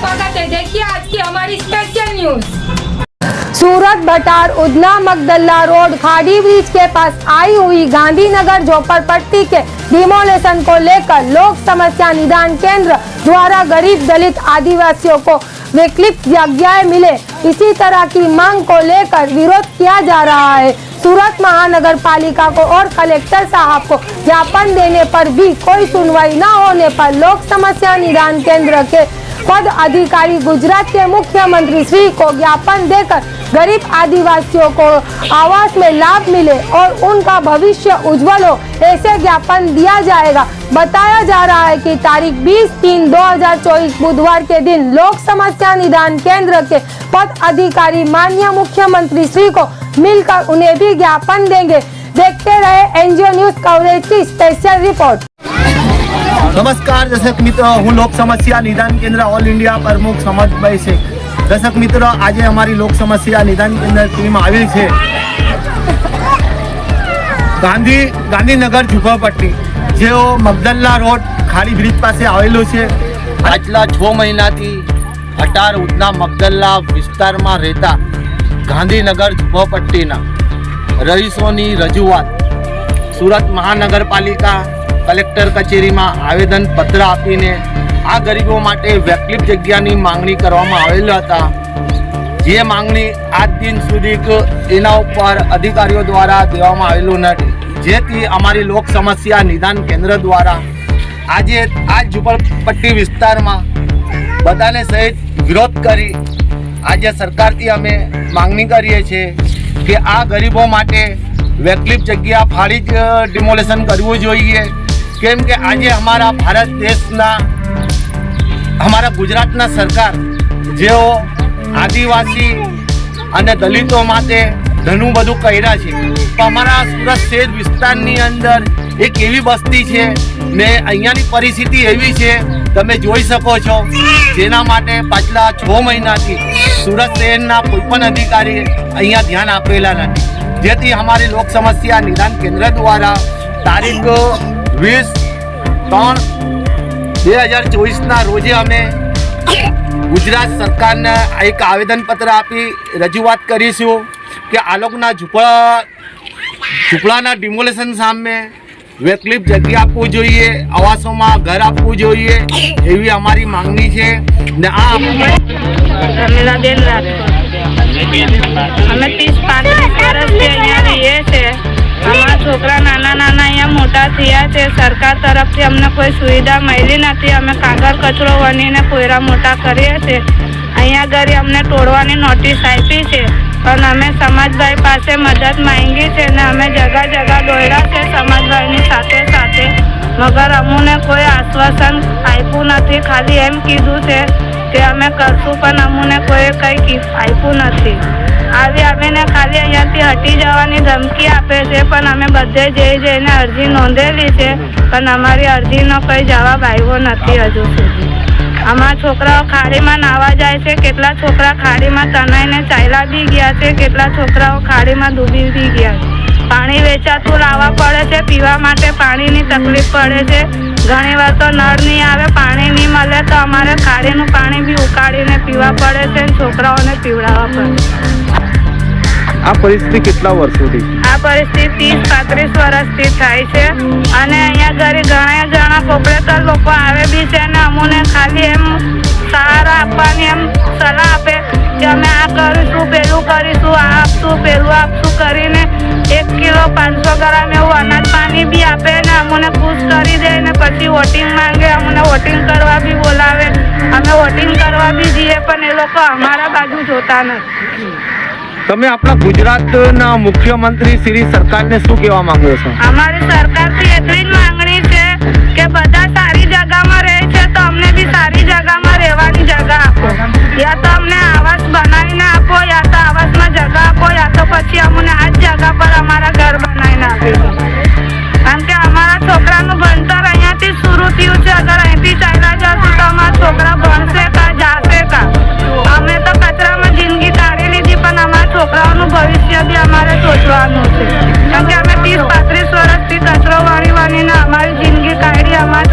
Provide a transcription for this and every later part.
स्वागत है। देखिए आज की हमारी special news. Surat Bhatar Udhna Magdalla road खाड़ी ब्रिज के पास आई हुई गांधीनगर झोपड़पट्टी के डिमोलेशन को लेकर लोक समस्या निदान केंद्र द्वारा गरीब दलित आदिवासियों को वैकल्पिक जगह मिले, इसी तरह की मांग को लेकर विरोध किया जा रहा है। सूरत महानगर पालिका को और कलेक्टर साहब को ज्ञापन देने पर भी कोई सुनवाई न होने पर लोक समस्या निदान केंद्र के पद अधिकारी गुजरात के मुख्यमंत्री श्री को ज्ञापन देकर गरीब आदिवासियों को आवास में लाभ मिले और उनका भविष्य उज्जवल हो, ऐसे ज्ञापन दिया जाएगा। बताया जा रहा है कि तारीख 20/3/2024 बुधवार के दिन लोक समस्या निदान केंद्र के पद अधिकारी माननीय मुख्यमंत्री श्री को मिलकर उन्हें भी ज्ञापन देंगे। देखते रहे एनजीओ न्यूज कवरेज की स्पेशल रिपोर्ट। नमस्कार दर्शक मित्रों, हूँ लोक समस्या निदान केंद्र ऑल इंडिया प्रमुख समजभाई शेख। दर्शक मित्रों, आज हमारी लोक समस्या निदान केंद्र टीम आवेल है गांधीनगर झूपड़पट्टी जो मगदल्ला रोड खाड़ी ब्रिज पास आवेलो है। पाछला 6 महीनाथी भटार उधना मगदल्ला विस्तार में रहता गांधीनगर झूपड़पट्टीना रहीशोनी रजूआत सूरत महानगरपालिका कलेक्टर कचेरी में आवेदन पत्र आपीने आ गरीबों माटे वैकल्पिक जग्यानी मांगणी करवामां आवेल हता। जे मांगणी आज दिन सुधी एना उपर अधिकारीओ द्वारा देवामां आवेलुं नथी, जेथी अमारी लोक समस्या निदान केंद्र द्वारा आज झूपड़पट्टी विस्तार में बधाने सहित विरोध करी आज सरकारथी अमे मांगणी करीए छीए कि आ गरीबों माटे वैकल्पिक जग्या फाड़ी ज डिमोलेशन करवुं जोईए। केम के आज हमारा भारत देशना हमारा गुजरातना सरकार जो आदिवासी अने दलितों माटे घणुं बधुं कर्या छे, तो अमारा सूरत शहर विस्तारनी अंदर एक एवी बस्ती है ने अहींयानी परिस्थिति एवी छे तमे जोई शको छो, जेना माटे पाछला 6 महीनाथी सूरत शहरना कोईपण अधिकारी अहींया ध्यान आपेला नथी। जेथी हमारी लोक समस्या निदान केंद्र द्वारा तारीख 20/3/2024 ना रोजे अमे गुजरात सरकार ने एक आवेदन पत्र आपी रजूआत करीशुं कि आ लोकना झूपड़ाना डिमोलेशन सामे वैकल्पिक जग्या आपवू जोईए, आवासों में घर आपवू जोईए, एवी अमारी मांगणी छे। ने आ અમે 30-35 વર્ષથી અહીંયા રહીએ છે। અમારા છોકરા નાના નાના અહીંયા મોટા થયા છે। સરકાર તરફથી અમને કોઈ સુવિધા મળી નથી। અમે કાગળ કચરો વણીને કોયરા મોટા કરીએ છે। અહીંયા ઘરે અમને તોડવાની નોટિસ આપી છે, પણ અમે સમાજભાઈ પાસે મદદ માંગી છે ને અમે જગા જગા દોડ્યા છે સમાજભાઈની સાથે સાથે, મગર અમને કોઈ આશ્વાસન આપ્યું નથી। ખાલી એમ કીધું છે કે અમે કરશું, પણ અમને કોઈ કંઈ આપ્યું નથી। આવીને ખાલી અહીંયાથી હટી જવાની ધમકી આપે છે, પણ અમે બધે જઈને અરજી નોંધેલી છે, પણ અમારી અરજીનો કોઈ જવાબ આવ્યો નથી હજુ સુધી। અમારા છોકરાઓ ખાડીમાં નાવા જાય છે, કેટલા છોકરા ખાડીમાં તણાઈને ચાલ્યા બી ગયા છે, કેટલા છોકરાઓ ખાડીમાં ડૂબી બી ગયા છે। પાણી વેચાતું લાવવા પડે છે, પીવા માટે પાણીની તકલીફ પડે છે। ઘણી વાર તો નળ નહીં આવે, પાણી નહીં મળે તો અમારે ખાડીનું પાણી બી ઉકાળીને પીવા પડે છે, છોકરાઓને પીવડાવવા પડે। आ परिस्थिति કેટલા વર્ષોથી આ પરિસ્થિતિ 30-35 વર્ષથી થાય છે અને અહીંયા ઘરે ઘણા જણા કોપરેટર લોકો આવે બી છે ને અમને ખાલી એમ સહારા આપવાની એમ સલાહ આપે કે અમે આ કરીશું, પેલું કરીશું, આ આપશું, પેલું આપશું કરીને 1 કિલો 500 ગ્રામ એવું અનાજ પાણી બી આપે ને અમને ખુશ કરી દે ને પછી વોટિંગ માંગે, અમને વોટિંગ કરવા બી બોલાવે। અમે વોટિંગ કરવા બી જઈએ પણ એ લોકો અમારા બાજુ જોતા નથી। તમે આપણા ગુજરાતના મુખ્યમંત્રી શ્રી સરકારને શું કહેવા માંગો છો? અમારી સરકારથી એટલી જ માંગણી છે કે બધા સારી જગામાં રહે છે તો અમને બી સારી જગામાં રહેવાની જગા આપો, યા તો અમને આવાસ બનાવીને આપો, યા તો આવાસમાં જગા આપો, યા તો પછી અમને આ જ જગા પર અમારા ઘર બનાવીને આપી દો। કારણ કે અમારા છોકરાનું ભણતર અહીંયાથી શરૂ થયું છે, અગર અહીંથી ચાલ્યા જશું તો અમારા છોકરા ભણશે કા જાશે કા? અમે તો કચરામાં જિંદગી કાઢી લીધી, પણ અમારા છોકરાઓનું ભવિષ્ય બી અમારે સોચવાનું છે। કારણ કે અમે 30-35 વર્ષથી કચરો વાળીને અમારી જિંદગી કાઢી, અમારા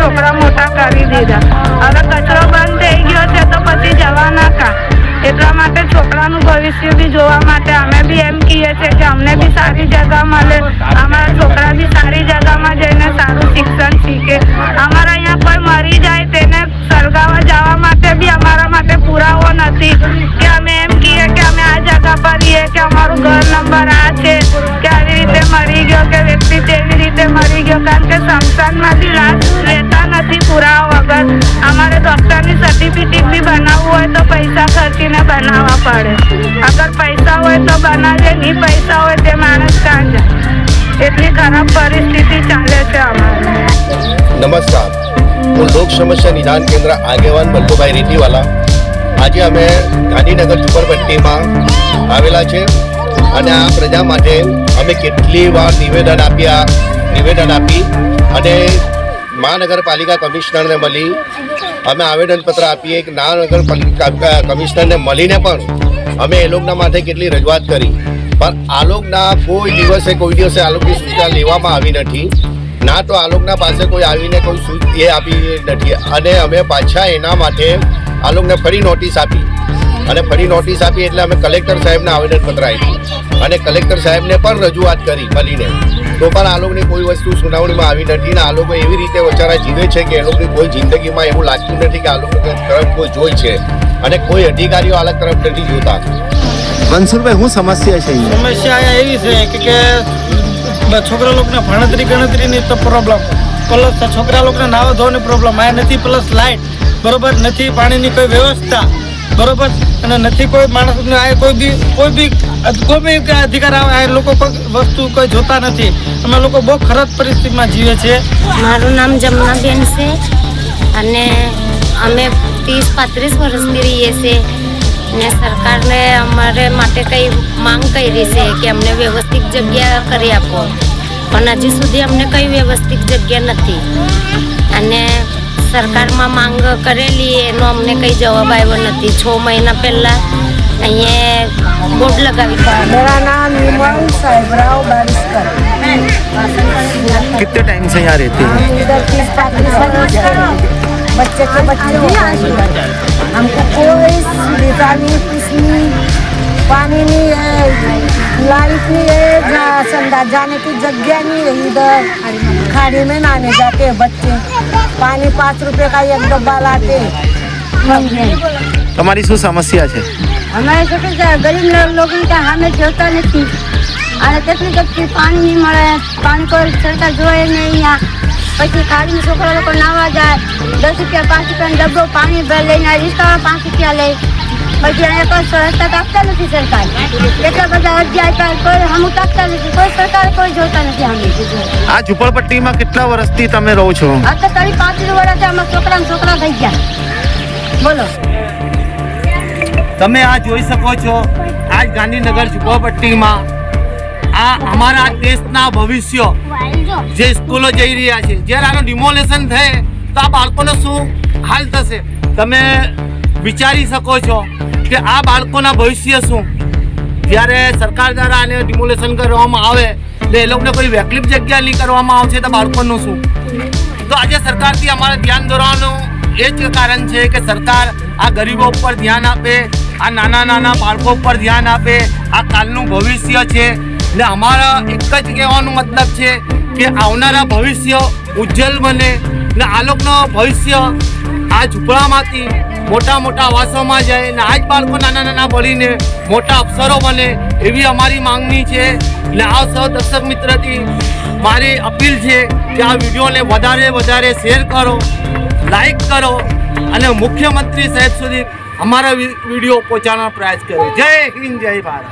અગર અમારે ડૉક્ટરની સર્ટિફિકેટ બી બનાવવું હોય તો પૈસા ખર્ચીને બનાવવા પડે. અગર પૈસા હોય તો બનાવીએ, નહીં પૈસા હોય તે માણસ કાં જાય. એટલી ખરાબ પરિસ્થિતિ ચાલે છે અમારે. નમસ્કાર, હું લોક સમસ્યા નિદાન કેન્દ્ર આગેવાન બલ્લુભાઈ રેતીવાલા. આજે અમે ગાંધીનગર ઝુંપડપટ્ટીમાં આવેલા છે અને આ પ્રજા માટે અમે કેટલી વાર નિવેદન આપી અને મહાનગરપાલિકા કમિશનરને મળી અમે આવેદનપત્ર આપીએ કે મહાનગરપાલિકા કમિશનરને મળીને પણ અમે એ લોકોના માટે કેટલી રજૂઆત કરી, પણ આ લોકોના કોઈ દિવસે આ લોકોની સૂચના લેવામાં આવી નથી. ના તો આ લોકોના પાસે કોઈ આવીને કોઈ એ આપી નથી અને અમે પાછા એના માટે આ લોકોને ફરી નોટિસ આપી એટલે અમે કલેક્ટર સાહેબને આવેદનપત્ર આપ્યું અને કલેક્ટર સાહેબને પણ રજૂઆત કરી મળીને, તો પણ આ લોકોની કોઈ વસ્તુ સુનાવણીમાં આવી નથી. ને આ લોકો એવી રીતે વચારા જીવે છે કે એ લોકોની કોઈ જિંદગીમાં એવું લાગતું નથી કે આ લોકો તરફ કોઈ જોઈ છે અને કોઈ અધિકારીઓ અલગ તરફ નથી જોતા. મનસુરભાઈ, શું સમસ્યા છે? સમસ્યા એવી છે કે છોકરા લોકોને ભણતરી ગણતરીની તો પ્રોબ્લેમ, પ્લસ છોકરા લોકોને નાવા ધોવાની પ્રોબ્લેમ આ નથી, પ્લસ લાઇટ બરોબર નથી, પાણીની કોઈ વ્યવસ્થા બરોબર, અને નથી કોઈ માણસને આ કોઈ બી અધિકાર આવે આ લોકો કોઈ વસ્તુ કોઈ જોતા નથી. અમે લોકો બહુ ખરાબ પરિસ્થિતિમાં જીવે છે. મારું નામ જમનાબેન છે અને અમે 30-35 વર્ષથી રહીએ છીએ ને સરકારને અમારે માટે કંઈ માંગ કરી છે કે અમને વ્યવસ્થિત જગ્યા કરી આપો, પણ હજી સુધી અમને કંઈ વ્યવસ્થિત જગ્યા નથી અને સરકારમાં માંગ કરેલી એનો અમને કંઈ જવાબ આવ્યો નથી. 6 મહિના પહેલાં અહીંયા બોર્ડ લગાવી. मेरा नाम विमल साहेबराव बारिस्कर. कितने टाइम से यहाँ रहते हैं? इधर 30-35 बच्चे के बच्चे हमको कोई सुविधा नहीं, कुछ नहीं, पानी नहीं है, लाइट नहीं है, जहाँ संडास जाने की जगह नहीं है. इधर खाड़ी में नहाने जाते हैं बच्चे, पानी 5 रुपए का एक डब्बा लाते. તમારી શું સમસ્યા છે? અમારે શું કે ગરીબ લોકોને ત્યાં સામે જોતા નથી અને કેટલી પાણી નહીં મળે, પાણી કોઈ સરકાર જોવે નહીં અહીંયા. પછી ખાડીમાં છોકરા લોકો નાવા જાય, 10 રૂપિયા 5 રૂપિયાનો ડબ્બો પાણી લઈને રિક્ષામાં 5 રૂપિયા લે. પછી અહીંયા કોઈ રસ્તા કાપતા નથી સરકાર. એટલા બધા અરજી આપ્યા, કોઈ હમું કાપતા નથી, કોઈ સરકાર કોઈ જોતા નથી. અમે આ ઝુંપડપટ્ટીમાં કેટલા વર્ષથી તમે રહો છો? આ તો 35 વર્ષથી અમારા છોકરા થઈ ગયા. બોલો. તમે આ જોઈ શકો છો, આજ ગાંધીનગર ઝુંપડપટ્ટીમાં આ અમારા દેશના ભવિષ્ય જે સ્કૂલો જઈ રહ્યા છે, જ્યારે આનું ડિમોલેશન થાય તો આ બાળકોનો શું હાલ થશે તમે વિચારી શકો છો કે આ બાળકોના ભવિષ્ય શું. જ્યારે સરકાર દ્વારા આને ડિમોલેશન કરવામાં આવે એટલે એ લોકોને કોઈ વૈકલ્પિક જગ્યા નહીં કરવામાં આવશે તો બાળકોનું શું. તો આજે સરકારથી અમારે ધ્યાન દોરવાનું એ જ કારણ છે કે સરકાર આ ગરીબો ઉપર ધ્યાન આપે, આ નાના બાળકો ઉપર ધ્યાન આપે. આ કાલનું ભવિષ્ય છે ને અમારા એક જ કહેવાનો મતલબ છે કે આવનારા ભવિષ્ય ઉજ્જવલ બને ને આ લોકોનો ભવિષ્ય આ ઝૂંપડામાંથી મોટા આવાસોમાં જાય ને આ જ બાળકો નાના ભણીને મોટા અફસરો બને એવી અમારી માંગણી છે. ને આ સૌ દર્શક મિત્રથી મારી અપીલ છે કે આ વિડીયોને વધારે શેર કરો, લાઈક કરો અને મુખ્યમંત્રી સાહેબ સુધી અમારા વિડીયો પહોંચાડવાનો પ્રયાસ કરે. જય હિન્દ, જય ભારત.